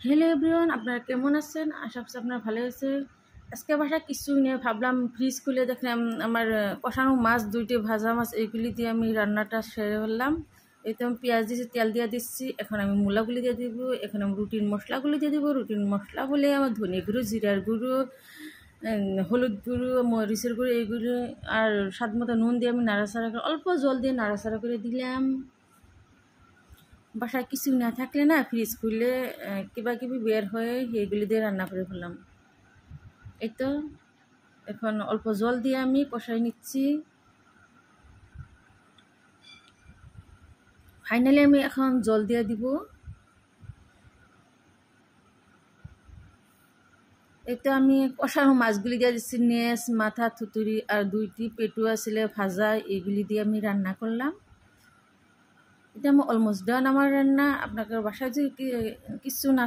Hello everyone, আপনারা কেমন আছেন? আশা করছি আপনারা ভালো আছে। আজকে বাসায় কিছু নিয়ে ভাবলাম, ফ্রিজ খুলে দেখলাম আমার কষানো মাছ, দুইটি ভাজা মাছ, এইগুলি দিয়ে আমি রান্নাটা সেরে ফেললাম। এই তো আমি পেঁয়াজ দিয়েছি, তেল দিয়ে দিচ্ছি। এখন আমি মূলাগুলি দিয়ে দিব, এখন আমি রুটিন মশলাগুলি দিয়ে দিব। রুটিন মশলা বলে আমার ধনে গুঁড়ো, জিরার গুঁড়ো, হলুদ গুঁড়ো, মরিচের গুঁড়ো, এইগুলো আর স্বাদ মতো নুন দিয়ে আমি নাড়াচাড়া করে, অল্প জল দিয়ে নাড়াচাড়া করে দিলাম। বাসায় কিছু না থাকলে না, ফ্রিজ খুললে কিবা কিবি বের হয়ে সেইগুলি দিয়ে রান্না করে ফেললাম। এই তো এখন অল্প জল দিয়ে আমি কষাই নিচ্ছি। ফাইনালি আমি এখন জল দিয়ে দিব। এই তো আমি কষানো মাছগুলি দিয়ে দিচ্ছি, নেস, মাথা, থুতুরি আর দুইটি পেটু আসলে ভাজা, এইগুলি দিয়ে আমি রান্না করলাম। এটা আমার অলমোস্ট ডান আমার রান্না। আপনাদের বাসায় যদি কিছু না